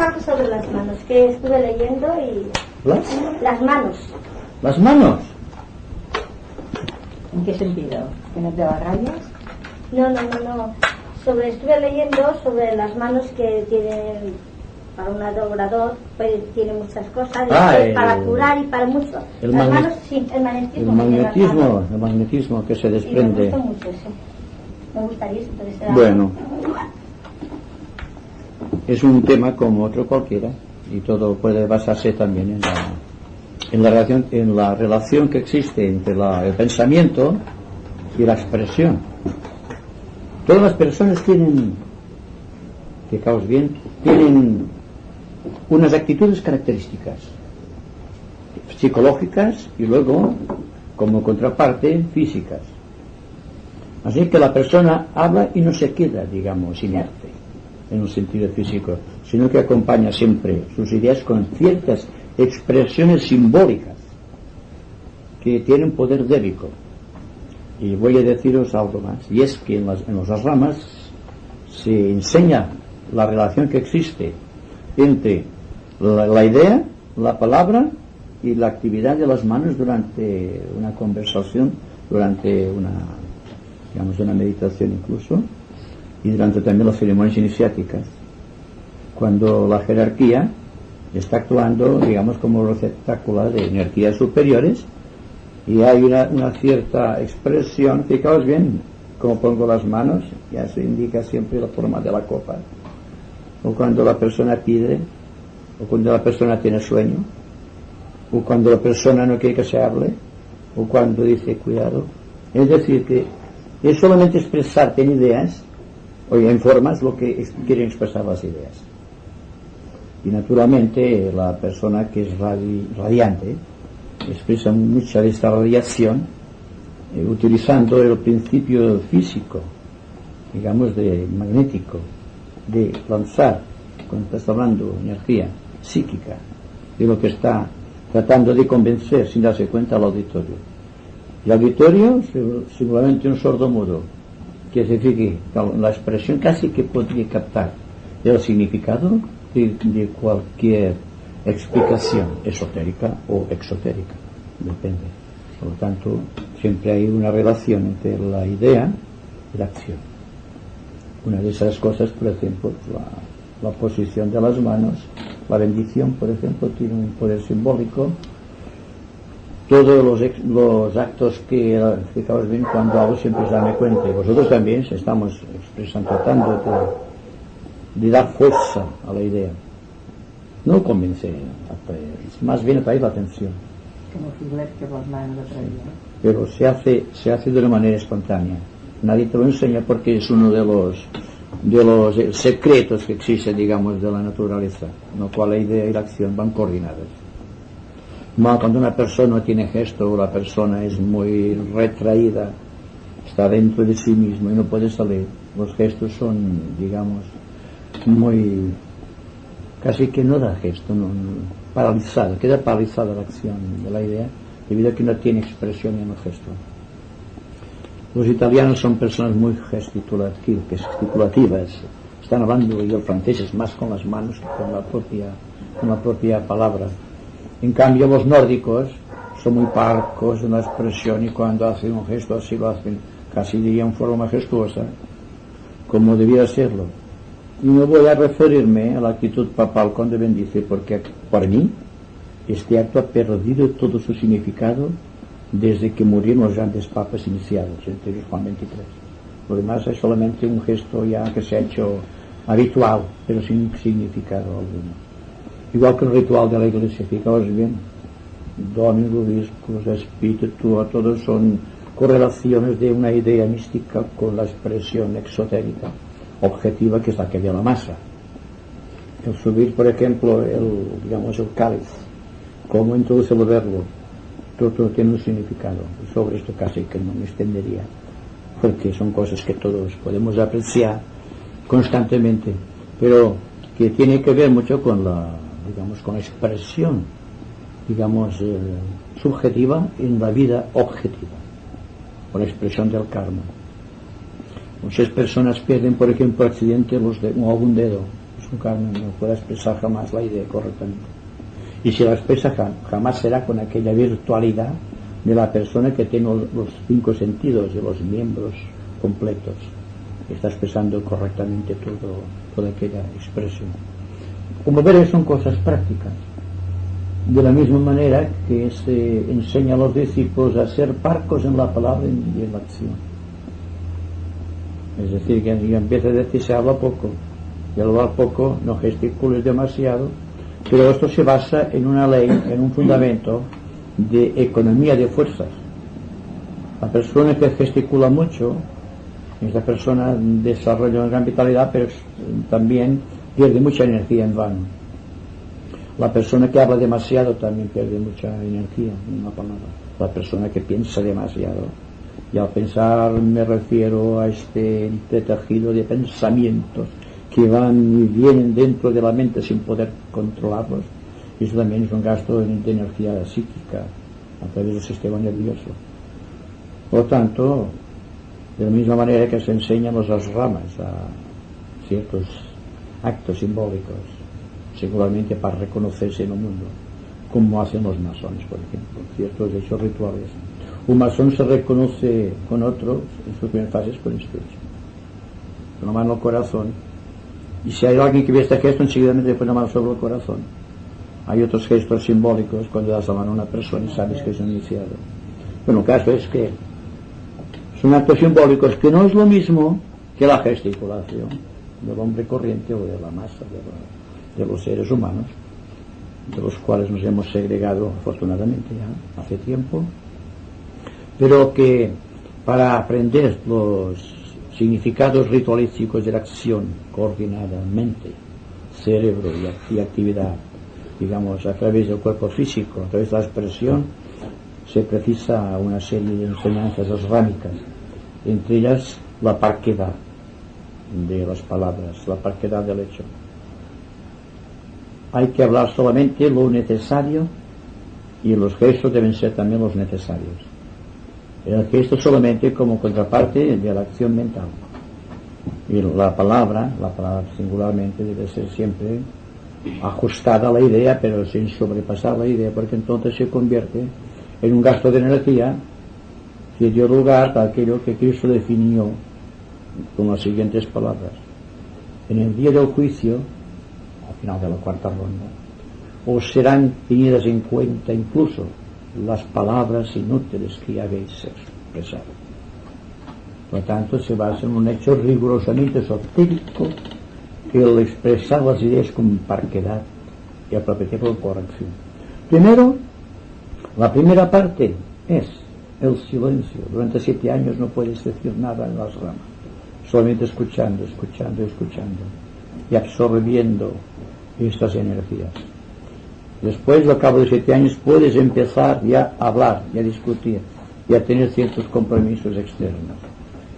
algo sobre las manos, que estuve leyendo y... Las manos. ¿Las manos? ¿En qué sentido? ¿Que no te da rayas? No. Estuve leyendo sobre las manos que tienen, para un adorador, pues tiene muchas cosas, para curar y para mucho. Las manos, sí, el magnetismo. El magnetismo que se desprende. Y me gusta mucho, sí. Me gustaría eso. Bueno, es un tema como otro cualquiera y todo puede basarse también en la relación que existe entre el pensamiento y la expresión. Todas las personas tienen unas actitudes características psicológicas y luego como contraparte físicas. Así que la persona habla y no se queda, digamos, inerte en un sentido físico, sino que acompaña siempre sus ideas con ciertas expresiones simbólicas que tienen poder débito. Y voy a deciros algo más, y es que en las ramas se enseña la relación que existe entre la idea, la palabra y la actividad de las manos durante una conversación, durante una meditación incluso, y durante también las ceremonias iniciáticas, cuando la jerarquía está actuando, digamos, como receptáculo de energías superiores, y hay una cierta expresión. Fijaos bien cómo pongo las manos, ya se indica siempre la forma de la copa, o cuando la persona pide, o cuando la persona tiene sueño, o cuando la persona no quiere que se hable, o cuando dice cuidado. Es decir, que es solamente expresarte en ideas o en formas lo que quieren expresar las ideas. Y naturalmente la persona que es radiante expresa mucha de esta radiación utilizando el principio físico, digamos, de magnético, de lanzar, cuando estás hablando energía psíquica, de lo que está tratando de convencer sin darse cuenta al auditorio. El auditorio, seguramente un sordo mudo, que se fije la expresión, casi que podría captar el significado de cualquier explicación esotérica o exotérica, depende. Por lo tanto, siempre hay una relación entre la idea y la acción. Una de esas cosas, por ejemplo, la posición de las manos, la bendición, por ejemplo, tiene un poder simbólico. Todos los actos que, fijaos bien, cuando hago siempre os darme cuenta, y vosotros también, si estamos tratando de dar fuerza a la idea, no convencer, más bien atraer la atención. Como Hitler que las manos atraía. Pero se hace de una manera espontánea. Nadie te lo enseña porque es uno de los secretos que existen, digamos, de la naturaleza, en lo cual la idea y la acción van coordinadas. Cuando una persona tiene gesto o la persona es muy retraída, está dentro de sí mismo y no puede salir, los gestos son, digamos, muy, casi que no da gesto, paralizada, queda paralizada la acción de la idea debido a que no tiene expresión en el gesto. Los italianos son personas muy gesticulativas, están hablando, y los franceses más con las manos que con la propia palabra. En cambio los nórdicos son muy parcos en la expresión y cuando hacen un gesto así lo hacen casi diría en forma majestuosa, como debía serlo. Y no voy a referirme a la actitud papal cuando bendice, porque para mí este acto ha perdido todo su significado desde que murieron los grandes papas iniciados, entre Juan XXIII. Lo demás es solamente un gesto ya que se ha hecho habitual, pero sin significado alguno. Igual que el ritual de la Iglesia, fijaos bien, Dominus Vobiscus, Espíritu, todos son correlaciones de una idea mística con la expresión exotérica, objetiva, que es la que ve a la masa. El subir, por ejemplo, el cáliz, cómo introduce el verbo, todo tiene un significado. Sobre esto casi que no me extendería, porque son cosas que todos podemos apreciar constantemente, pero que tiene que ver mucho con la expresión, subjetiva en la vida objetiva, con la expresión del karma. Muchas personas pierden, por ejemplo, accidente algún dedo, su carne no pueda expresar jamás la idea correctamente. Y si la expresa jamás será con aquella virtualidad de la persona que tiene los 5 sentidos y los miembros completos, que está expresando correctamente toda aquella expresión. Como veréis, son cosas prácticas. De la misma manera que se enseña a los discípulos a ser parcos en la palabra y en la acción. Es decir, que empieza a decir, se habla poco, y al hablar poco no gesticules demasiado, pero esto se basa en una ley, en un fundamento de economía de fuerzas. La persona que gesticula mucho, esta persona desarrolla una gran vitalidad, pero también pierde mucha energía en vano. La persona que habla demasiado también pierde mucha energía en una palabra. La persona que piensa demasiado, y al pensar me refiero a este entretejido de pensamientos que van y vienen dentro de la mente sin poder controlarlos. Eso también es un gasto de energía psíquica a través del sistema nervioso. Por lo tanto, de la misma manera que se enseñan las ramas a ciertos actos simbólicos, seguramente para reconocerse en el mundo, como hacen los masones, por ejemplo, ciertos hechos rituales. Un masón se reconoce con otro en sus primeras fases con estrecho, con la mano al corazón, y si hay alguien que ve este gesto, enseguida le pone la mano sobre el corazón. Hay otros gestos simbólicos cuando das la mano a una persona y sabes que es un iniciado. Bueno, el caso es que son actos simbólicos que no es lo mismo que la gesticulación del hombre corriente o de la masa de los seres humanos, de los cuales nos hemos segregado afortunadamente ya hace tiempo, pero que para aprender los significados ritualísticos de la acción coordinada, mente, cerebro y actividad, digamos, a través del cuerpo físico, a través de la expresión, se precisa una serie de enseñanzas asrámicas, entre ellas la parquedad de las palabras, la parquedad del hecho. Hay que hablar solamente lo necesario y los gestos deben ser también los necesarios. El gesto solamente como contraparte de la acción mental. Y la palabra singularmente debe ser siempre ajustada a la idea, pero sin sobrepasar la idea, porque entonces se convierte en un gasto de energía que dio lugar a aquello que Cristo definió con las siguientes palabras: en el día del juicio, al final de la cuarta ronda, os serán tenidas en cuenta incluso las palabras inútiles que habéis expresado. Por lo tanto, se basa en un hecho rigurosamente esotérico, que el expresar las ideas con parquedad y al propio tiempo con corrección. Primero, la primera parte es el silencio. Durante 7 años no puedes decir nada en las ramas, solamente escuchando y absorbiendo estas energías. Después, al cabo de 7 años, puedes empezar ya a hablar, ya a discutir, ya a tener ciertos compromisos externos.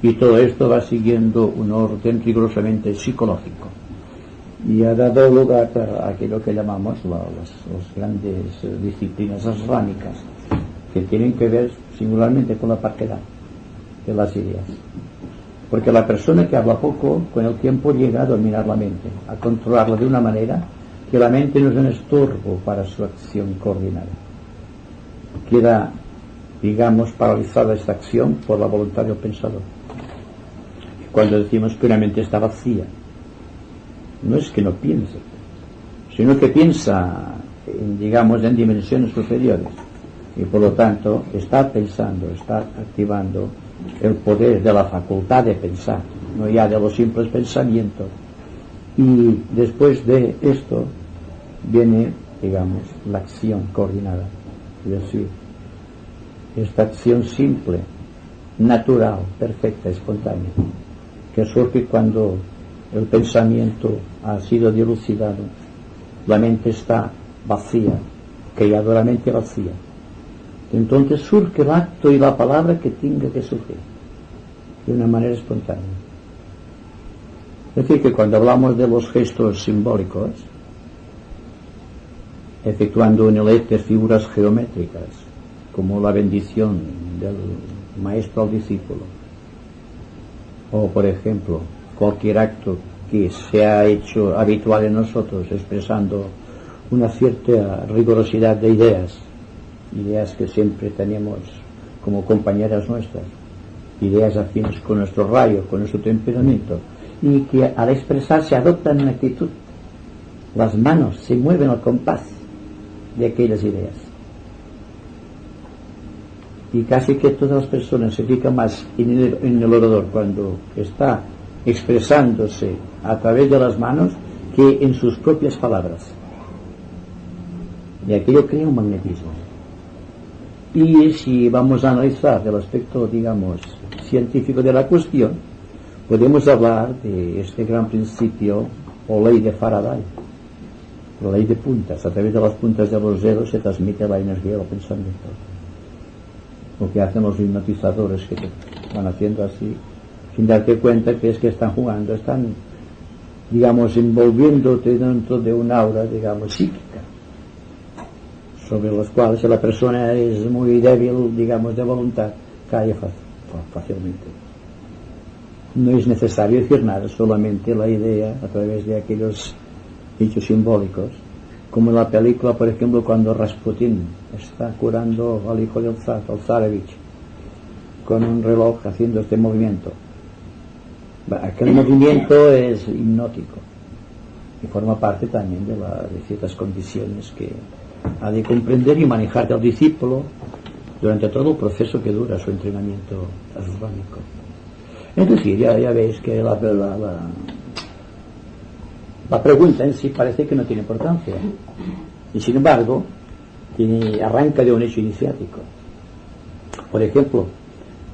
Y todo esto va siguiendo un orden rigurosamente psicológico. Y ha dado lugar a aquello que llamamos las grandes disciplinas asrámicas, que tienen que ver singularmente con la parquedad de las ideas. Porque la persona que habla poco, con el tiempo llega a dominar la mente, a controlarla de una manera que la mente no es un estorbo para su acción coordinada. Queda, digamos, paralizada esta acción por la voluntad del pensador. Cuando decimos que una mente está vacía, no es que no piense, sino que piensa, digamos, en dimensiones superiores, y por lo tanto está pensando, está activando el poder de la facultad de pensar, no ya de los simples pensamientos. Y después de esto viene, digamos, la acción coordinada, es decir, esta acción simple, natural, perfecta, espontánea, que surge cuando el pensamiento ha sido dilucidado, la mente está vacía, creadoramente vacía. Entonces surge el acto y la palabra que tenga que surgir de una manera espontánea. Es decir, que cuando hablamos de los gestos simbólicos, efectuando en el éter figuras geométricas, como la bendición del maestro al discípulo, o por ejemplo cualquier acto que se ha hecho habitual en nosotros, expresando una cierta rigurosidad de ideas que siempre tenemos como compañeras nuestras, ideas afines con nuestro rayo, con nuestro temperamento, y que al expresarse adoptan una actitud. Las manos se mueven al compás de aquellas ideas. Y casi que todas las personas se fijan más en el orador cuando está expresándose a través de las manos que en sus propias palabras. Y aquello crea un magnetismo. Y si vamos a analizar el aspecto, digamos, científico de la cuestión, podemos hablar de este gran principio o ley de Faraday, la ley de puntas. A través de las puntas de los dedos se transmite la energía del pensamiento. Lo que hacen los hipnotizadores, que te van haciendo así sin darte cuenta, que es que están jugando, están, digamos, envolviéndote dentro de un aura, digamos, psíquica, sobre los cuales si la persona es muy débil, digamos, de voluntad, cae fácilmente. No es necesario decir nada, solamente la idea a través de aquellos hechos simbólicos, como en la película, por ejemplo, cuando Rasputin está curando al hijo del zar, al zarevich, con un reloj haciendo este movimiento. Aquel movimiento es hipnótico y forma parte también de ciertas condiciones que ha de comprender y manejar del discípulo durante todo el proceso que dura su entrenamiento asbánico. Es decir, ya veis que la pregunta en sí parece que no tiene importancia, y sin embargo arranca de un hecho iniciático. Por ejemplo,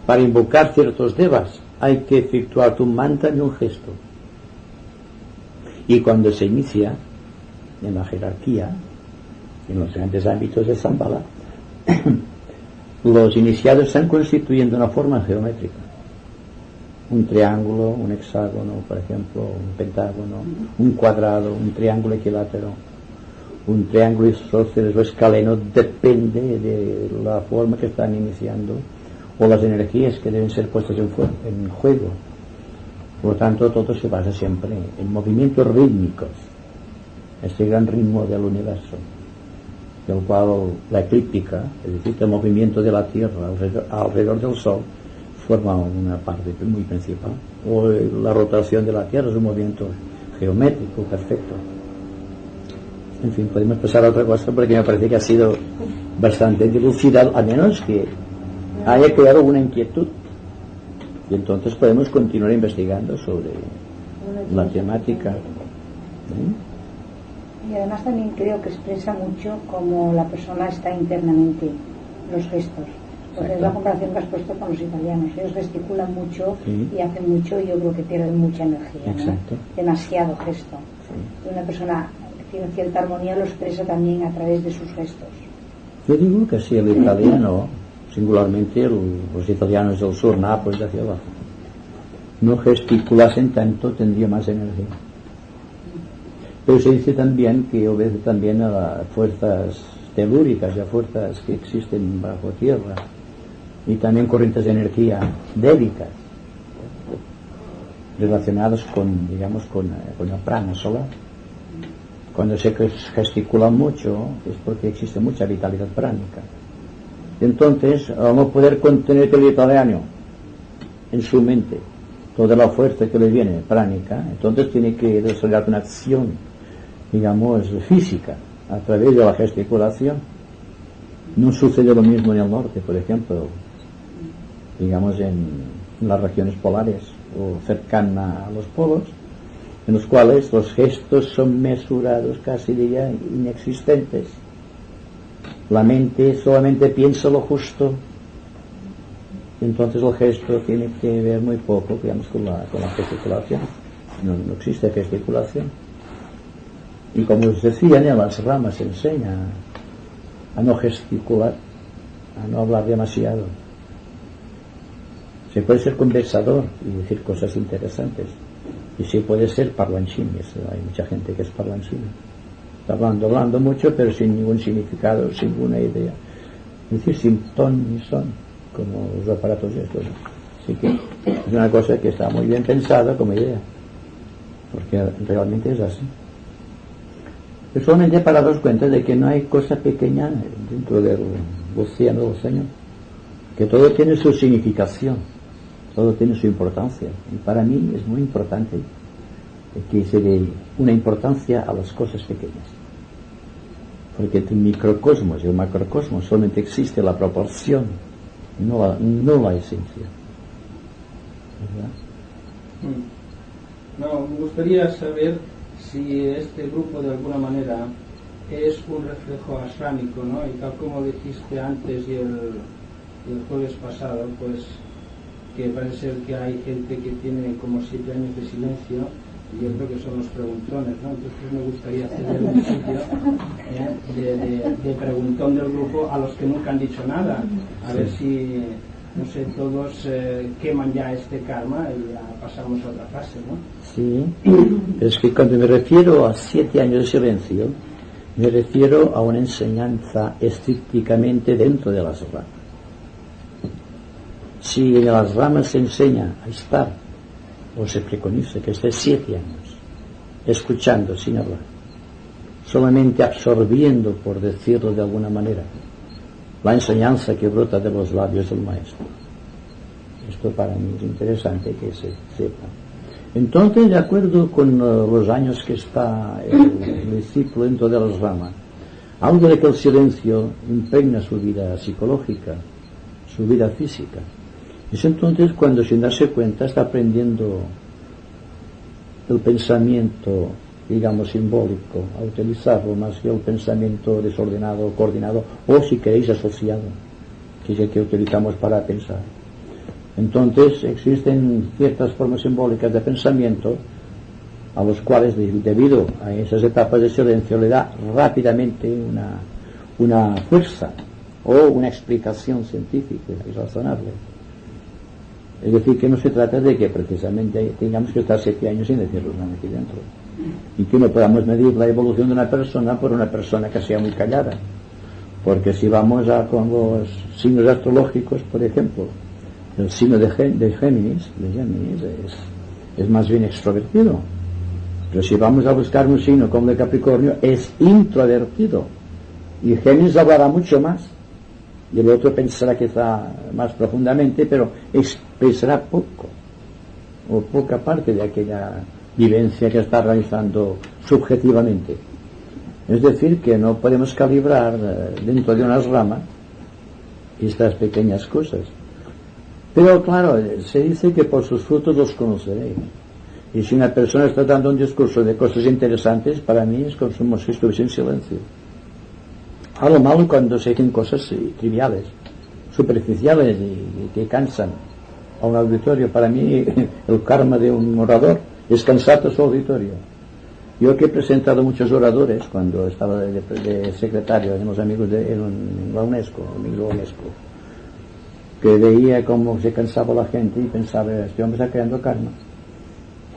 para invocar ciertos devas hay que efectuar un mantra y un gesto, y cuando se inicia en la jerarquía, en los grandes ámbitos de Shambhala, los iniciados están constituyendo una forma geométrica, un triángulo, un hexágono, por ejemplo, un pentágono, un cuadrado, un triángulo equilátero, un triángulo isósceles o escaleno, depende de la forma que están iniciando o las energías que deben ser puestas en juego. Por lo tanto, todo se basa siempre en movimientos rítmicos, este gran ritmo del universo, del cual la eclíptica, es decir, el movimiento de la Tierra alrededor del Sol, forma una parte muy principal. O la rotación de la Tierra es un movimiento geométrico perfecto. En fin, podemos pasar a otra cosa porque me parece que ha sido bastante dilucidado, a menos que haya creado una inquietud, y entonces podemos continuar investigando sobre la temática. Y además también creo que expresa mucho cómo la persona está internamente, los gestos. Porque es la comparación que has puesto con los italianos. Ellos gesticulan mucho y hacen mucho, y yo creo que pierden mucha energía, ¿no? Demasiado gesto. Y una persona que tiene cierta armonía lo expresa también a través de sus gestos. Yo digo que sí, el italiano, singularmente los italianos del sur, Nápoles, hacia abajo, no gesticulasen tanto, tendría más energía. Pero se dice también que obedece también a las fuerzas telúricas y a fuerzas que existen bajo tierra, y también corrientes de energía délicas relacionadas con, digamos, con la prana solar. Cuando se gesticula mucho es porque existe mucha vitalidad pránica. Entonces, al no poder contener el italiano en su mente toda la fuerza que le viene pránica, entonces tiene que desarrollar una acción, digamos, física a través de la gesticulación. No sucede lo mismo en el norte, por ejemplo, digamos en las regiones polares o cercanas a los polos, en los cuales los gestos son mesurados, casi diría inexistentes. La mente solamente piensa lo justo, entonces el gesto tiene que ver muy poco, digamos, con la gesticulación. No existe gesticulación. Y como os decía, en las ramas se enseña a no gesticular, a no hablar demasiado. Se puede ser conversador y decir cosas interesantes, y se puede ser parlanchín. Hay mucha gente que es parlanchín, está hablando mucho, pero sin ningún significado, sin ninguna idea, es decir, sin ton ni son, como los aparatos estos. Así que es una cosa que está muy bien pensada como idea. porque realmente es así. Es solamente para daros cuenta de que no hay cosa pequeña dentro del océano del Señor, que todo tiene su significación, todo tiene su importancia, y para mí es muy importante que se dé una importancia a las cosas pequeñas, porque entre el microcosmos y el macrocosmos solamente existe la proporción, no la esencia, ¿verdad? No, me gustaría saber si este grupo de alguna manera es un reflejo ashrámico, ¿no? Y tal como dijiste antes y el jueves pasado, pues que parece ser que hay gente que tiene como 7 años de silencio, y yo creo que son los preguntones, ¿no? Entonces me gustaría hacer un sitio de preguntón del grupo a los que nunca han dicho nada, a ver si, no sé, todos queman ya este karma y ya pasamos a otra fase, ¿no? Sí, es que cuando me refiero a 7 años de silencio, me refiero a una enseñanza estrictamente dentro de las ramas. Si en las ramas se enseña a estar, o se preconiza que esté 7 años, escuchando sin hablar, solamente absorbiendo, por decirlo de alguna manera, la enseñanza que brota de los labios del maestro. Esto para mí es interesante que se sepa. Entonces, de acuerdo con los años que está el discípulo dentro de las ramas, algo de que el silencio impregna su vida psicológica, su vida física. Es entonces cuando, sin darse cuenta, está aprendiendo el pensamiento, digamos, simbólico, a utilizarlo más que el pensamiento desordenado, coordinado, o si queréis asociado, que es el que utilizamos para pensar. Entonces existen ciertas formas simbólicas de pensamiento a los cuales, debido a esas etapas de silencio, le da rápidamente una fuerza o una explicación científica y razonable. Es decir, que no se trata de que precisamente tengamos que estar 7 años sin decirlo nada aquí dentro, y que no podamos medir la evolución de una persona por una persona que sea muy callada, porque si vamos con los signos astrológicos, por ejemplo, el signo de Géminis es más bien extrovertido, pero si vamos a buscar un signo como el de Capricornio, es introvertido, y Géminis hablará mucho más, y el otro pensará quizá más profundamente, pero expresará poco, o poca parte de aquella vivencia que está realizando subjetivamente. Es decir, que no podemos calibrar dentro de unas ramas estas pequeñas cosas. Pero claro, se dice que por sus frutos los conoceréis. Y si una persona está dando un discurso de cosas interesantes, para mí es como si estuviese en silencio. A lo malo cuando se dicen cosas triviales, superficiales y que cansan a un auditorio. Para mí el karma de un orador es cansar a su auditorio. Yo que he presentado muchos oradores cuando estaba de secretario en los amigos en la UNESCO, que veía cómo se cansaba la gente y pensaba, este hombre está creando karma,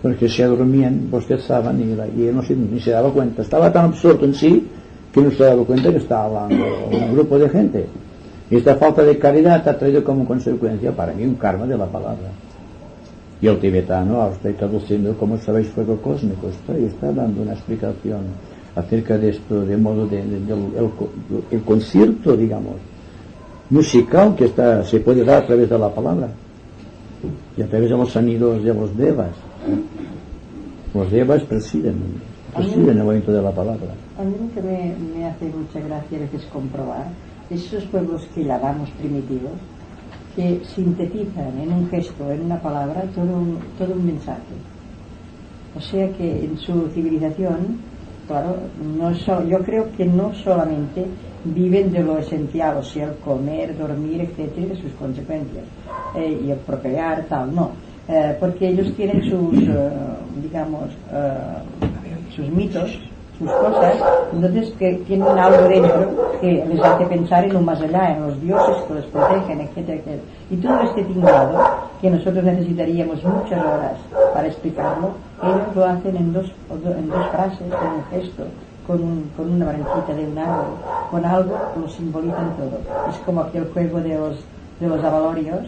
porque se dormían, bostezaban y él ni se daba cuenta, estaba tan absorto en sí que no se daba cuenta que estaba hablando un grupo de gente. Y esta falta de caridad ha traído como consecuencia para mí un karma de la palabra. Y el tibetano está traduciendo, como sabéis, fuego cósmico, está dando una explicación acerca de esto, de modo el concierto, digamos, musical que se puede dar a través de la palabra y a través de los sonidos de los devas. Los devas presiden el movimiento de la palabra. A mí lo que me hace mucha gracia a veces comprobar esos pueblos que llamamos primitivos, que sintetizan en un gesto, en una palabra, todo un mensaje. O sea que en su civilización, claro, yo creo que no solamente viven de lo esencial, o sea, el comer, dormir, etcétera, y de sus consecuencias, y el procrear, tal, no. Porque ellos tienen sus, sus mitos, sus cosas, entonces que tienen algo dentro que les hace pensar en un más allá, en los dioses que los protegen, etcétera, etcétera. Y todo este tinglado, que nosotros necesitaríamos muchas horas para explicarlo, ellos lo hacen en dos frases, en un gesto, con una branquita de un árbol, con algo que lo simbolizan todo. Es como aquel juego de los abalorios,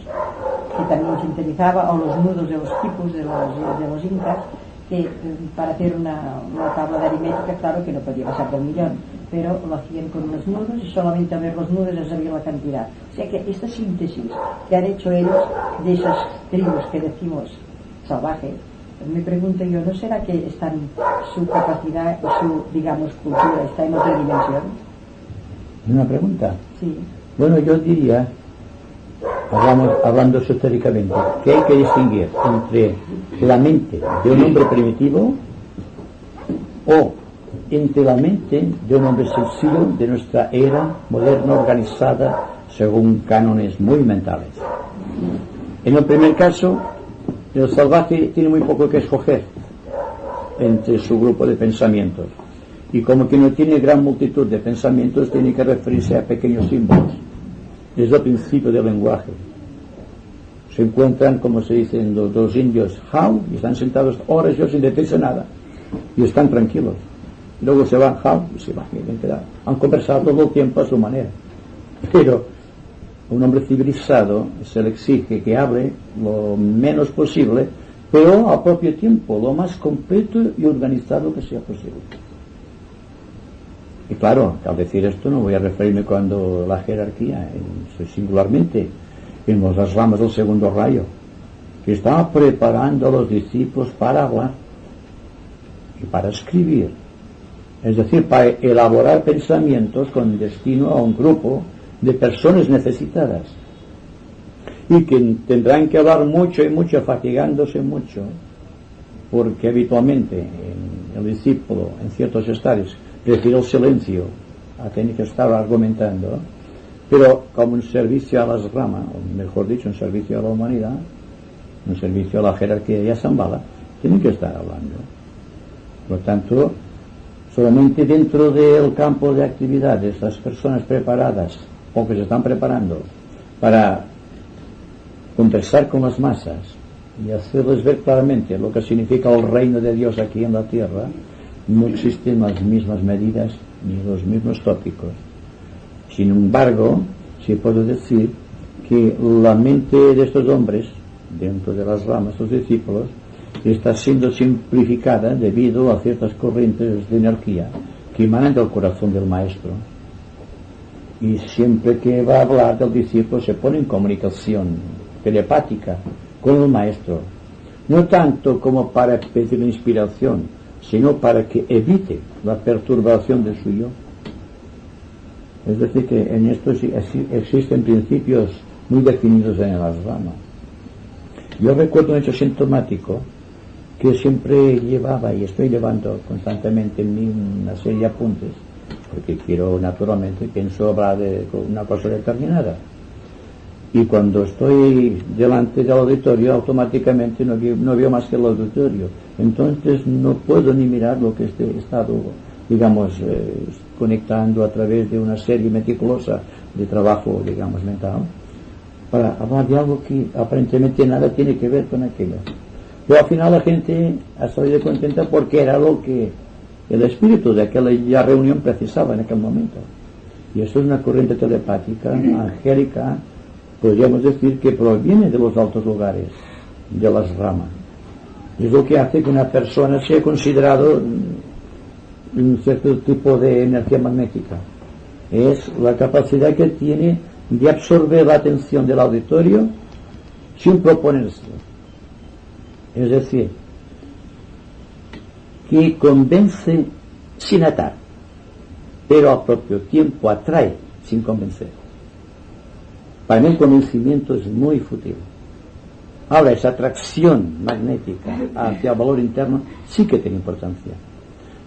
que también sintetizaba, o los nudos de los quipus de los incas, que para hacer una tabla de aritmética, claro que no podía pasar de 1 millón, pero lo hacían con unos nudos y solamente a ver los nudos ya sabía la cantidad. O sea que esta síntesis que han hecho ellos de esas tribus que decimos salvajes, me pregunto yo, ¿no será que su capacidad y su, digamos, cultura está en otra dimensión? ¿Una pregunta? Sí. Bueno, yo diría, hablando esotéricamente, que hay que distinguir entre la mente de un hombre primitivo o entre la mente de un hombre sencillo de nuestra era moderna organizada según cánones muy mentales. En el primer caso, el salvaje tiene muy poco que escoger entre su grupo de pensamientos, y como que no tiene gran multitud de pensamientos, tiene que referirse a pequeños símbolos. Desde el principio del lenguaje se encuentran, como se dicen los indios, how, y están sentados horas sin decirse nada y están tranquilos. Luego se van how y se van, han conversado todo el tiempo a su manera. Pero a un hombre civilizado se le exige que hable lo menos posible, pero al propio tiempo lo más completo y organizado que sea posible. Y claro, al decir esto no voy a referirme cuando la jerarquía, singularmente en las ramas del segundo rayo, que estaba preparando a los discípulos para hablar y para escribir, es decir, para elaborar pensamientos con destino a un grupo de personas necesitadas, y que tendrán que hablar mucho y mucho, fatigándose mucho, porque habitualmente el discípulo en ciertos estadios prefiere el silencio a tener que estar argumentando, pero como un servicio a las ramas, o mejor dicho, un servicio a la humanidad, un servicio a la jerarquía y a Shambhala, tienen que estar hablando. Por lo tanto, solamente dentro del campo de actividades, las personas preparadas o que se están preparando para conversar con las masas y hacerles ver claramente lo que significa el reino de Dios aquí en la tierra, no existen las mismas medidas ni los mismos tópicos. Sin embargo, sí puedo decir que la mente de estos hombres, dentro de las ramas, los discípulos, está siendo simplificada debido a ciertas corrientes de energía que emanan del corazón del maestro. Y siempre que va a hablar del discípulo se pone en comunicación telepática con el maestro, no tanto como para pedir inspiración, sino para que evite la perturbación de su yo. Es decir, que en esto existen principios muy definidos en las ramas. Yo recuerdo un hecho sintomático que siempre llevaba y estoy llevando constantemente en mí una serie de apuntes, porque pienso hablar de una cosa determinada. Y cuando estoy delante del auditorio, automáticamente no veo más que el auditorio. Entonces no puedo ni mirar lo que he estado, digamos, conectando a través de una serie meticulosa de trabajo, digamos, mental, para hablar de algo que aparentemente nada tiene que ver con aquello. Pero al final la gente ha salido contenta porque era lo que el espíritu de aquella reunión precisaba en aquel momento. Y eso es una corriente telepática, angélica, podríamos decir que proviene de los altos lugares, de las ramas. Es lo que hace que una persona sea considerado un cierto tipo de energía magnética. Es la capacidad que tiene de absorber la atención del auditorio sin proponerse. Es decir, que convence sin atar, pero al propio tiempo atrae sin convencer. Para mí el convencimiento es muy fútil. Ahora, esa atracción magnética hacia el valor interno sí que tiene importancia.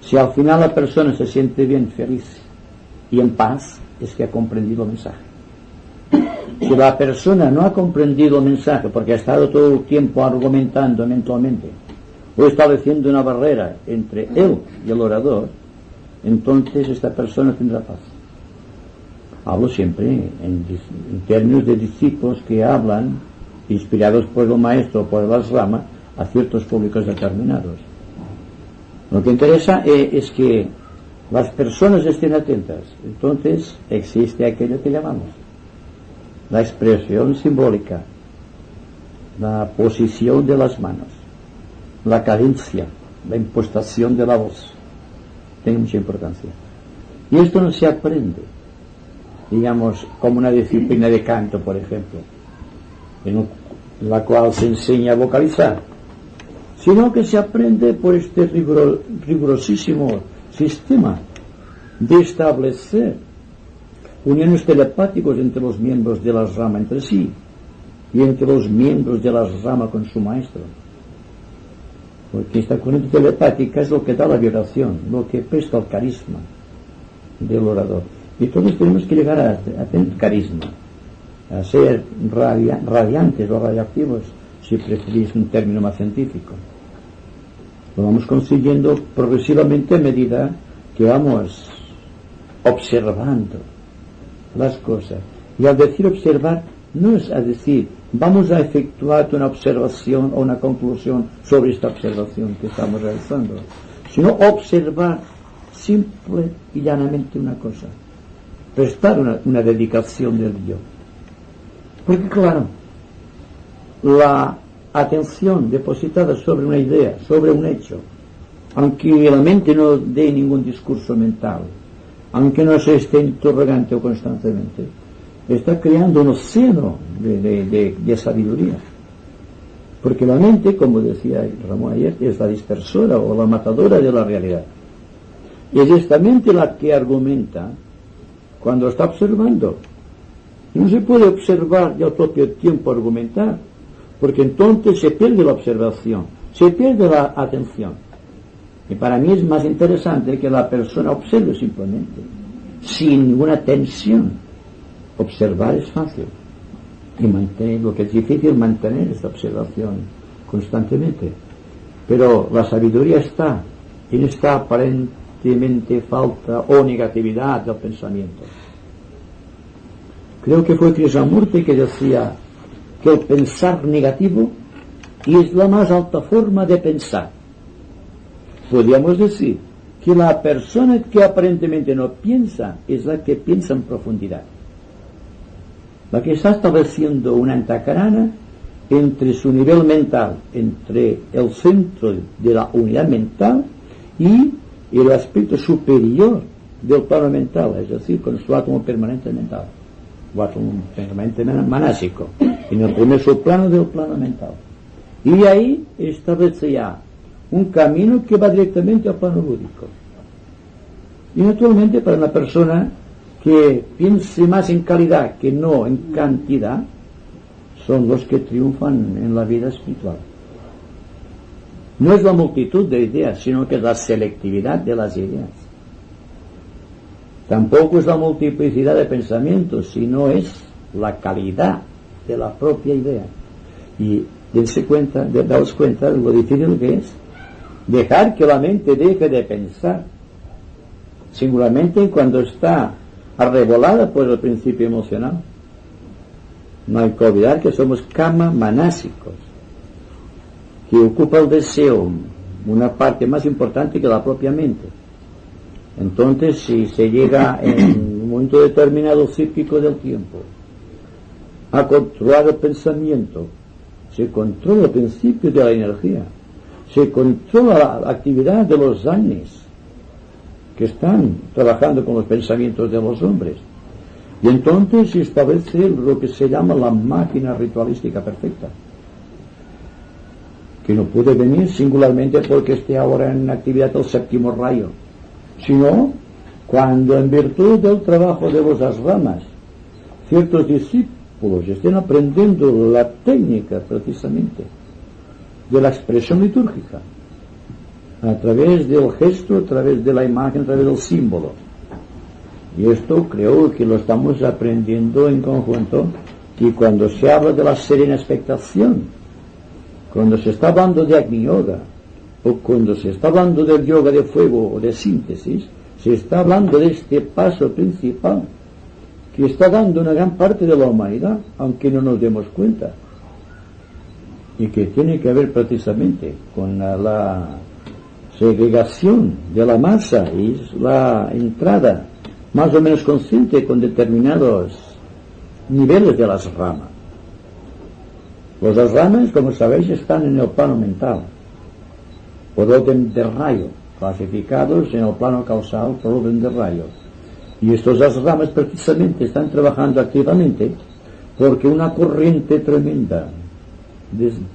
Si al final la persona se siente bien, feliz y en paz, es que ha comprendido el mensaje. Si la persona no ha comprendido el mensaje porque ha estado todo el tiempo argumentando mentalmente o estableciendo una barrera entre él y el orador, entonces esta persona tendrá paz. Hablo siempre en términos de discípulos que hablan, inspirados por el maestro o por las ramas, a ciertos públicos determinados. Lo que interesa es que las personas estén atentas. Entonces existe aquello que llamamos la expresión simbólica, la posición de las manos, la cadencia, la impostación de la voz tiene mucha importancia. Y esto no se aprende, digamos, como una disciplina de canto, por ejemplo, en la cual se enseña a vocalizar, sino que se aprende por este rigurosísimo sistema de establecer uniones telepáticos entre los miembros de la rama entre sí y entre los miembros de la rama con su maestro. Porque esta corriente telepática es lo que da la vibración, lo que presta el carisma del orador. Y todos tenemos que llegar a tener carisma, a ser radiantes o radioactivos, si preferís un término más científico. Lo vamos consiguiendo progresivamente a medida que vamos observando las cosas. Y al decir observar, no es a decir vamos a efectuar una observación o una conclusión sobre esta observación que estamos realizando, sino observar simple y llanamente una cosa, prestar una dedicación del yo. Porque claro, la atención depositada sobre una idea, sobre un hecho, aunque la mente no dé ningún discurso mental, aunque no se esté interrogante o constantemente, está creando un océano de sabiduría. Porque la mente, como decía Ramón ayer, es la dispersora o la matadora de la realidad. Y es esta mente la que argumenta cuando está observando. Y no se puede observar y al propio tiempo argumentar, porque entonces se pierde la observación, se pierde la atención. Y para mí es más interesante que la persona observe simplemente, sin ninguna tensión. Observar es fácil, y mantener, lo que es difícil, mantener esta observación constantemente. Pero la sabiduría está en esta aparentemente falta o negatividad del pensamiento. Creo que fue Krishnamurti que decía que el pensar negativo es la más alta forma de pensar. Podríamos decir que la persona que aparentemente no piensa es la que piensa en profundidad, la que está estableciendo una antacarana entre su nivel mental, entre el centro de la unidad mental y el aspecto superior del plano mental, es decir, con su átomo permanente mental, o átomo permanente manásico, en el primer subplano del plano mental. Y ahí establece ya un camino que va directamente al plano lúdico. Y naturalmente para una persona que piense más en calidad que no en cantidad, son los que triunfan en la vida espiritual. No es la multitud de ideas, sino que es la selectividad de las ideas. Tampoco es la multiplicidad de pensamientos, sino es la calidad de la propia idea. Y daos cuenta de lo difícil que es dejar que la mente deje de pensar, singularmente cuando está arrebolada por el principio emocional. No hay que olvidar que somos kama manásicos, que ocupa el deseo una parte más importante que la propia mente. Entonces, si se llega en un momento determinado cíclico del tiempo a controlar el pensamiento, se controla el principio de la energía, se controla la actividad de los años que están trabajando con los pensamientos de los hombres. Y entonces se establece lo que se llama la máquina ritualística perfecta, que no puede venir singularmente porque esté ahora en actividad el séptimo rayo, sino cuando en virtud del trabajo de las ramas ciertos discípulos estén aprendiendo la técnica precisamente de la expresión litúrgica, a través del gesto, a través de la imagen, a través del símbolo. Y esto creo que lo estamos aprendiendo en conjunto, y cuando se habla de la serena expectación, cuando se está hablando de Agni Yoga, o cuando se está hablando del yoga de fuego o de síntesis, se está hablando de este paso principal que está dando una gran parte de la humanidad, aunque no nos demos cuenta, y que tiene que ver precisamente con la segregación de la masa y la entrada más o menos consciente con determinados niveles de las ramas. Las ramas, como sabéis, están en el plano mental. por orden de rayo, clasificados en el plano causal por orden de rayo. Y estos ashramas precisamente están trabajando activamente porque una corriente tremenda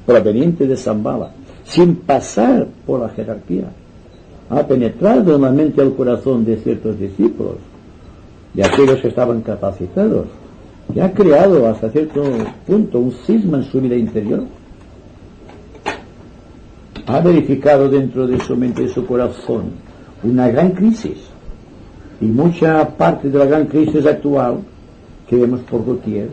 proveniente de Shambhala, sin pasar por la jerarquía, ha penetrado en la mente y el corazón de ciertos discípulos, de aquellos que estaban capacitados, y ha creado hasta cierto punto un cisma en su vida interior. Ha verificado dentro de su mente y su corazón una gran crisis, y mucha parte de la gran crisis actual que vemos por doquier,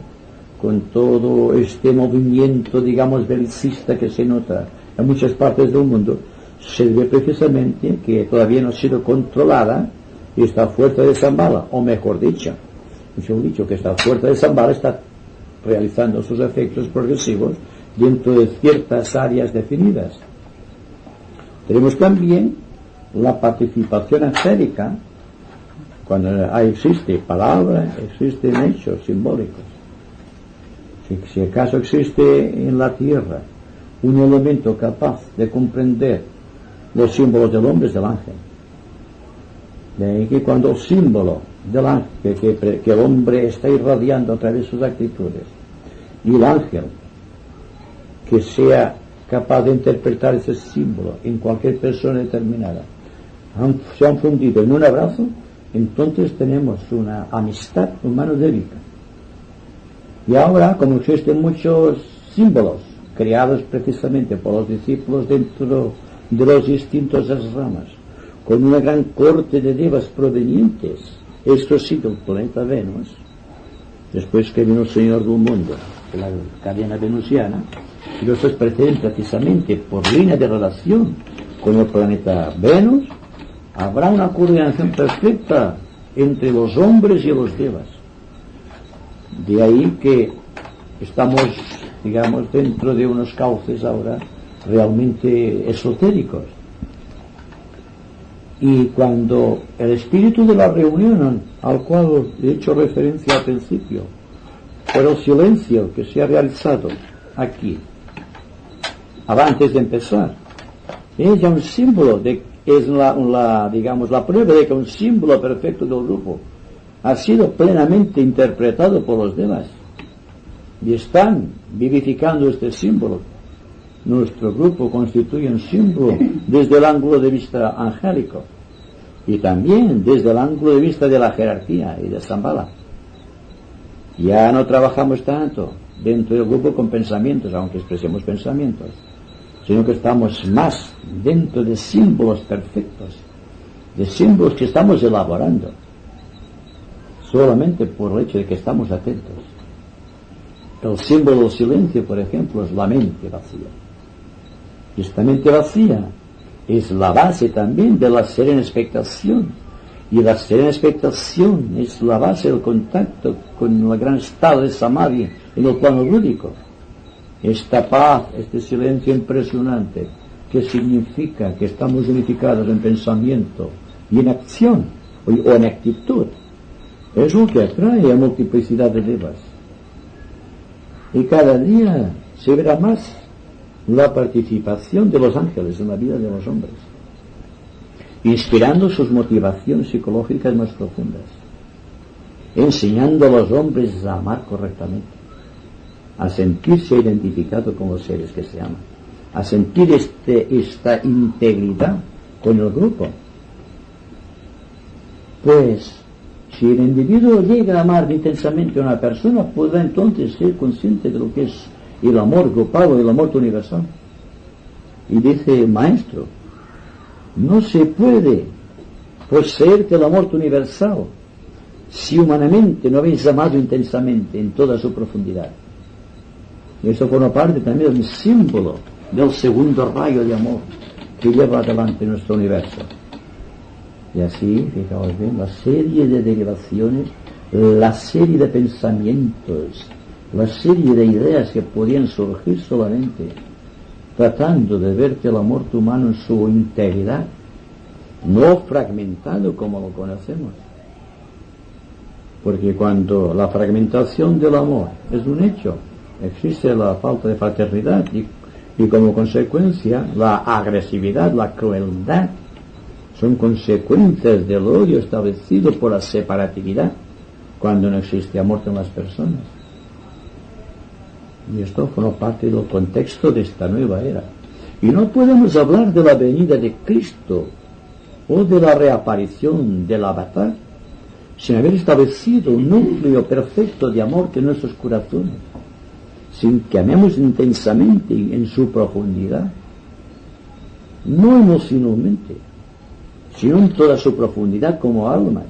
con todo este movimiento, digamos, belicista que se nota en muchas partes del mundo, se debe precisamente que todavía no ha sido controlada esta fuerza de Shambhala, o mejor dicho que esta fuerza de Shambhala está realizando sus efectos progresivos dentro de ciertas áreas definidas. Tenemos también la participación angélica, cuando existe palabra, existen hechos simbólicos. Si acaso existe en la tierra un elemento capaz de comprender los símbolos del hombre, es del ángel. De ahí que cuando el símbolo del ángel que el hombre está irradiando a través de sus actitudes, y el ángel que sea capaz de interpretar ese símbolo en cualquier persona determinada, se han fundido en un abrazo, entonces tenemos una amistad humano-débica. Y ahora, como existen muchos símbolos creados precisamente por los discípulos dentro de los distintos ashramas, con una gran corte de devas provenientes, esto sí del planeta Venus, después que vino el Señor del mundo, de la cadena venusiana, y los preceden precisamente por línea de relación con el planeta Venus, habrá una coordinación perfecta entre los hombres y los devas. De ahí que estamos, digamos, dentro de unos cauces ahora realmente esotéricos. Y cuando el espíritu de la reunión, al cual he hecho referencia al principio, por el silencio que se ha realizado aquí, antes de empezar, es ya un símbolo, es digamos, la prueba de que un símbolo perfecto del grupo ha sido plenamente interpretado por los demás y están vivificando este símbolo. Nuestro grupo constituye un símbolo desde el ángulo de vista angélico y también desde el ángulo de vista de la jerarquía y de Shambhala. Ya no trabajamos tanto dentro del grupo con pensamientos, aunque expresemos pensamientos, sino que estamos más dentro de símbolos perfectos, de símbolos que estamos elaborando solamente por el hecho de que estamos atentos. El símbolo del silencio, por ejemplo, es la mente vacía. Y esta mente vacía es la base también de la serena expectación. Y la serena expectación es la base del contacto con el gran estado de Samadhi en el plano lúdico. Esta paz, este silencio impresionante, que significa que estamos unificados en pensamiento y en acción, o en actitud, es lo que atrae a multiplicidad de devas. Y cada día se verá más la participación de los ángeles en la vida de los hombres, inspirando sus motivaciones psicológicas más profundas, enseñando a los hombres a amar correctamente, a sentirse identificado con los seres que se aman, a sentir esta integridad con el grupo. Pues si el individuo llega a amar intensamente a una persona, podrá entonces ser consciente de lo que es el amor grupal, el amor universal. Y dice el maestro, no se puede poseer el amor universal si humanamente no habéis amado intensamente en toda su profundidad. Y eso forma parte también del símbolo del segundo rayo de amor que lleva adelante nuestro universo. Y así, fijaos bien, la serie de derivaciones, la serie de pensamientos, la serie de ideas que podían surgir solamente tratando de verte el amor humano en su integridad, no fragmentado como lo conocemos. Porque cuando la fragmentación del amor es un hecho, existe la falta de fraternidad y Y como consecuencia, la agresividad, la crueldad, son consecuencias del odio establecido por la separatividad, cuando no existe amor en las personas. Y esto forma parte del contexto de esta nueva era. Y no podemos hablar de la venida de Cristo o de la reaparición del Avatar sin haber establecido un núcleo perfecto de amor en nuestros corazones, sin que amemos intensamente en su profundidad, no emocionalmente, sino en toda su profundidad como almas.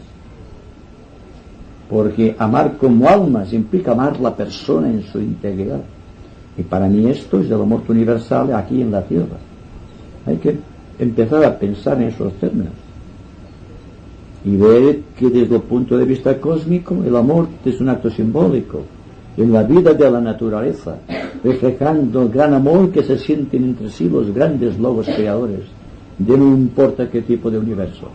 Porque amar como almas implica amar la persona en su integridad. Y para mí esto es el amor universal aquí en la tierra. Hay que empezar a pensar en esos términos y ver que desde el punto de vista cósmico el amor es un acto simbólico en la vida de la naturaleza, reflejando el gran amor que se sienten entre sí los grandes logos creadores de no importa qué tipo de universo.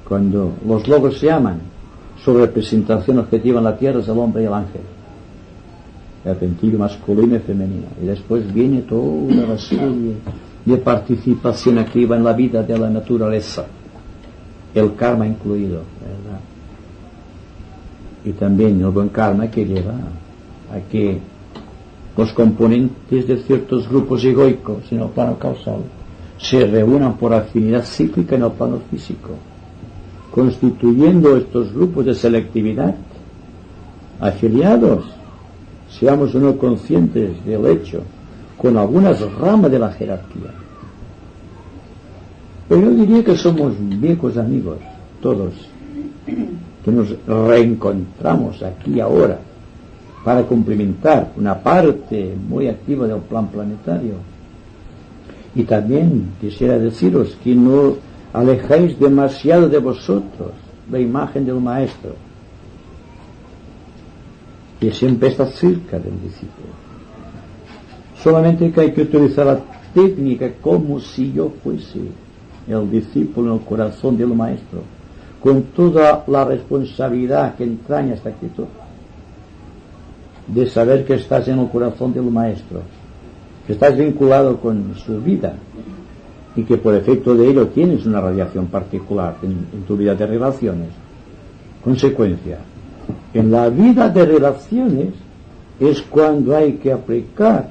Cuando los logos se aman, su representación objetiva en la tierra es el hombre y el ángel, el sentido masculino y femenino, y después viene toda la serie de participación activa en la vida de la naturaleza, el karma incluido, ¿verdad? Y también el buen karma que lleva a que los componentes de ciertos grupos egoicos en el plano causal se reúnan por afinidad cíclica en el plano físico, constituyendo estos grupos de selectividad afiliados, seamos o no conscientes del hecho, con algunas ramas de la jerarquía. Pero yo diría que somos viejos amigos, todos, que nos reencontramos aquí ahora para complementar una parte muy activa del plan planetario. Y también quisiera deciros que no alejáis demasiado de vosotros la imagen del Maestro, que siempre está cerca del discípulo. Solamente que hay que utilizar la técnica como si yo fuese el discípulo en el corazón del Maestro, con toda la responsabilidad que entraña esta actitud, de saber que estás en el corazón del Maestro, que estás vinculado con su vida y que por efecto de ello tienes una radiación particular en tu vida de relaciones. Consecuencia, en la vida de relaciones es cuando hay que aplicar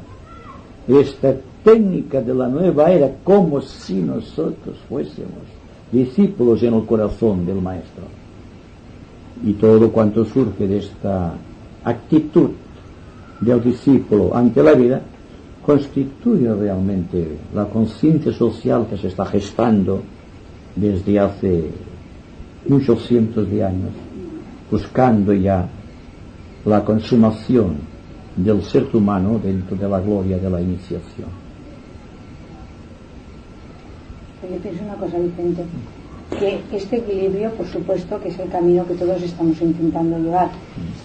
esta técnica de la nueva era como si nosotros fuésemos discípulos en el corazón del Maestro. Y todo cuanto surge de esta actitud del discípulo ante la vida constituye realmente la conciencia social que se está gestando desde hace muchos cientos de años, buscando ya la consumación del ser humano dentro de la gloria de la iniciación. Yo pienso una cosa diferente, que este equilibrio, por supuesto, que es el camino que todos estamos intentando llevar,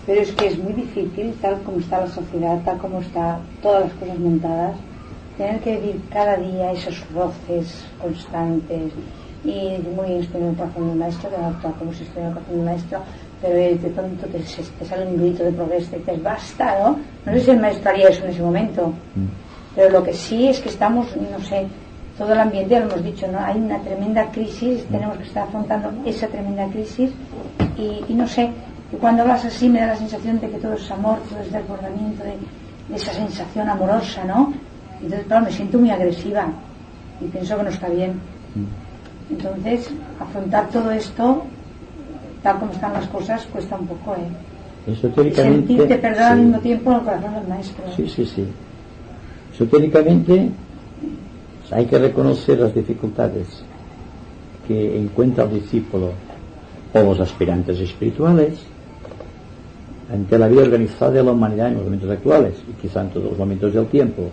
pero es que es muy difícil, tal como está la sociedad, tal como están todas las cosas montadas, tener que vivir cada día esos roces constantes. Y muy bien, estoy en el corazón del Maestro, que no actúa como si estuviera en el corazón del Maestro, pero de pronto te sale un grito de protesta y dices, basta, ¿no? No sé si el Maestro haría eso en ese momento, pero lo que sí es que estamos, no sé, todo el ambiente, ya lo hemos dicho, ¿no? Hay una tremenda crisis, tenemos que estar afrontando esa tremenda crisis y no sé, que cuando hablas así me da la sensación de que todo es amor, todo es desbordamiento de esa sensación amorosa, ¿no? Entonces, claro, me siento muy agresiva y pienso que no está bien. Entonces, afrontar todo esto, tal como están las cosas, cuesta un poco, Esotéricamente, sentirte perder sí, al mismo tiempo en el corazón del Maestro. Sí. Esotéricamente hay que reconocer las dificultades que encuentra el discípulo o los aspirantes espirituales ante la vida organizada de la humanidad en los momentos actuales y quizá en todos los momentos del tiempo.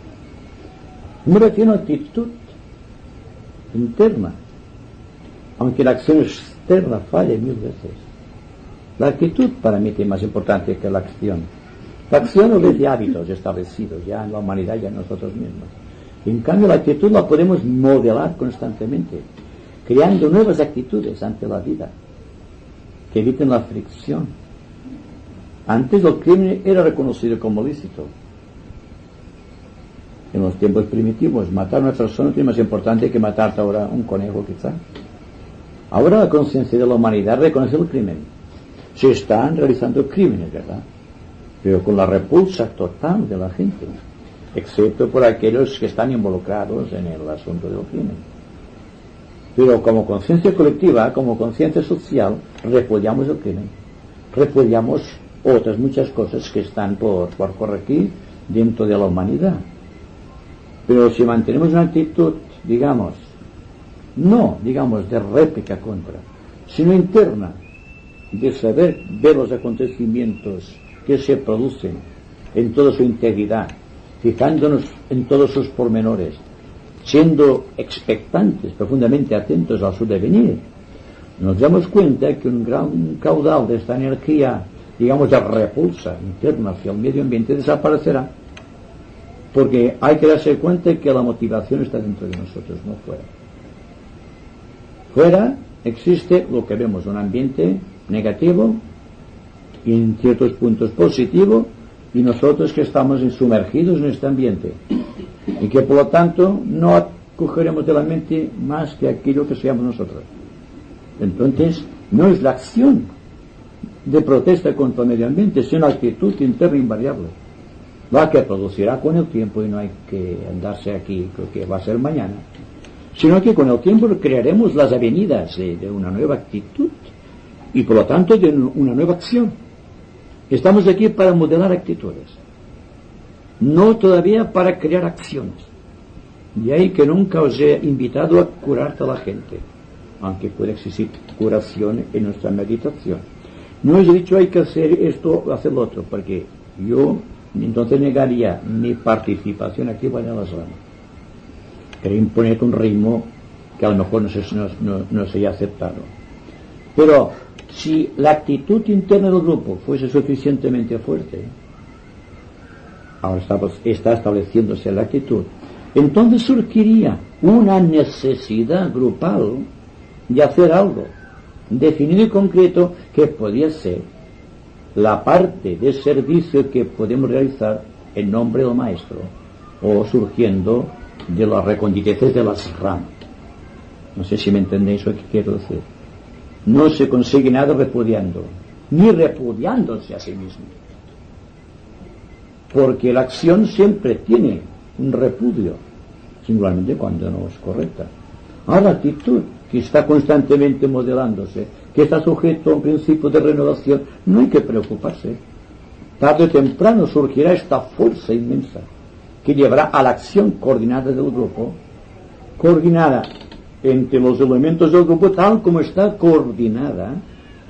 Número tiene una actitud interna, aunque la acción externa falle 1000 veces. La actitud para mí es más importante que la acción. La acción obedece hábitos establecidos ya en la humanidad y en nosotros mismos. En cambio, la actitud la podemos modelar constantemente, creando nuevas actitudes ante la vida que eviten la fricción. Antes el crimen era reconocido como lícito. En los tiempos primitivos, matar a una persona es más importante que matarte ahora un conejo, quizá. Ahora la conciencia de la humanidad reconoce el crimen. Se están realizando crímenes, ¿verdad? Pero con la repulsa total de la gente, excepto por aquellos que están involucrados en el asunto del crimen. Pero como conciencia colectiva, como conciencia social, repudiamos el crimen. Repudiamos otras muchas cosas que están por corregir dentro de la humanidad. Pero si mantenemos una actitud, digamos, no, digamos, de réplica contra, sino interna, de saber ver los acontecimientos que se producen en toda su integridad, fijándonos en todos sus pormenores, siendo expectantes, profundamente atentos a su devenir, nos damos cuenta que un gran caudal de esta energía, digamos, de repulsa interna hacia el medio ambiente desaparecerá, porque hay que darse cuenta que la motivación está dentro de nosotros, no fuera. Fuera existe lo que vemos, un ambiente negativo y en ciertos puntos positivo, y nosotros que estamos sumergidos en este ambiente y que por lo tanto no acogeremos de la mente más que aquello que seamos nosotros. Entonces no es la acción de protesta contra el medio ambiente, sino la actitud interna invariable, la que producirá con el tiempo, y no hay que andarse aquí, creo que va a ser mañana, sino que con el tiempo crearemos las avenidas de una nueva actitud y por lo tanto de una nueva acción. Estamos aquí para modelar actitudes, no todavía para crear acciones. Y ahí que nunca os he invitado a curar a la gente, aunque puede existir curación en nuestra meditación. No os he dicho hay que hacer esto o hacer lo otro, porque yo entonces negaría mi participación activa en el asrama. Quería imponer un ritmo que a lo mejor no sería aceptado. Pero si la actitud interna del grupo fuese suficientemente fuerte, ahora está estableciéndose la actitud, entonces surgiría una necesidad grupal de hacer algo definido y concreto que podría ser la parte de servicio que podemos realizar en nombre del maestro, o surgiendo de las reconditeces de las ramas. No sé si me entendéis lo que quiero decir. No se consigue nada repudiando, ni repudiándose a sí mismo, porque la acción siempre tiene un repudio, singularmente cuando no es correcta. Ahora la actitud que está constantemente modelándose, que está sujeto a un principio de renovación, no hay que preocuparse. Tarde o temprano surgirá esta fuerza inmensa que llevará a la acción coordinada del grupo, coordinada entre los elementos del grupo tal como está coordinada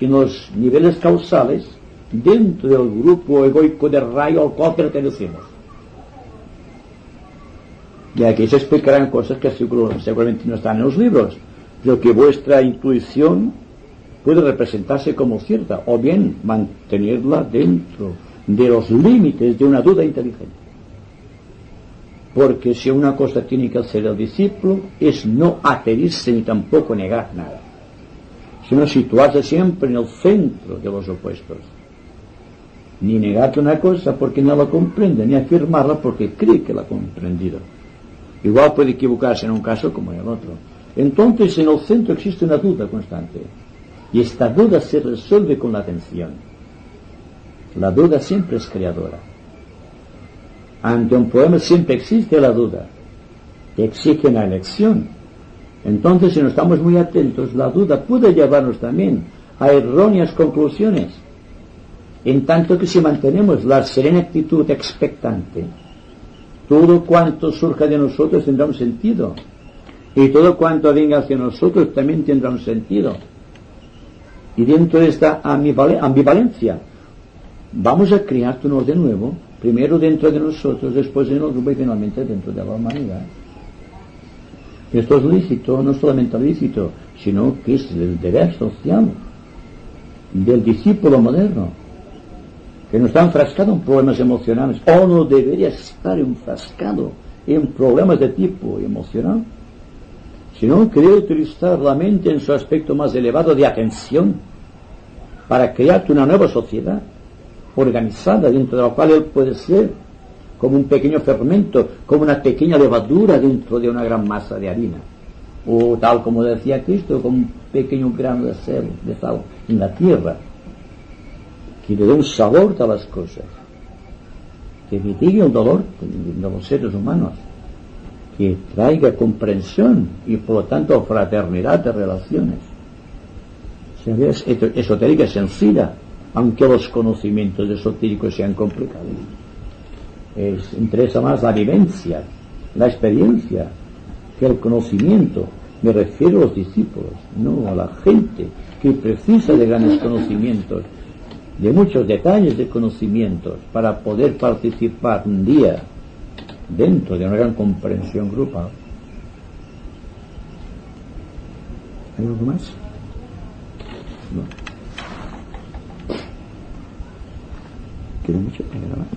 en los niveles causales dentro del grupo egoico de rayo al cual pertenecemos. Y aquí se explicarán cosas que seguramente no están en los libros, pero que vuestra intuición puede representarse como cierta, o bien mantenerla dentro de los límites de una duda inteligente. Porque si una cosa tiene que hacer el discípulo es no adherirse ni tampoco negar nada, sino situarse siempre en el centro de los opuestos. Ni negarte una cosa porque no la comprende, ni afirmarla porque cree que la ha comprendido. Igual puede equivocarse en un caso como en el otro. Entonces en el centro existe una duda constante, y esta duda se resuelve con la atención. La duda siempre es creadora. Ante un problema siempre existe la duda, que exige una elección. Entonces, si no estamos muy atentos, la duda puede llevarnos también a erróneas conclusiones. En tanto que si mantenemos la serena actitud expectante, todo cuanto surja de nosotros tendrá un sentido, y todo cuanto venga hacia nosotros también tendrá un sentido. Y dentro de esta ambivalencia vamos a crearnos de nuevo, primero dentro de nosotros, después en el grupo y finalmente dentro de la humanidad. Esto es lícito, no solamente lícito, sino que es el deber social del discípulo moderno, que no está enfrascado en problemas emocionales, o no debería estar enfrascado en problemas de tipo emocional, sino que debe utilizar la mente en su aspecto más elevado de atención para crear una nueva sociedad organizada, dentro de la cual él puede ser como un pequeño fermento, como una pequeña levadura dentro de una gran masa de harina, o tal como decía Cristo, como un pequeño grano de sal en la tierra, que le dé un sabor a las cosas, que mitigue el dolor de los seres humanos, que traiga comprensión y por lo tanto fraternidad de relaciones. Es esotérica es sencilla, aunque los conocimientos esotéricos sean complicados. Interesa más la vivencia, la experiencia, que el conocimiento. Me refiero a los discípulos, no a la gente que precisa de grandes conocimientos, de muchos detalles de conocimientos, para poder participar un día dentro de una gran comprensión grupal. ¿Hay algo más? No. ¿Queda mucho para grabar?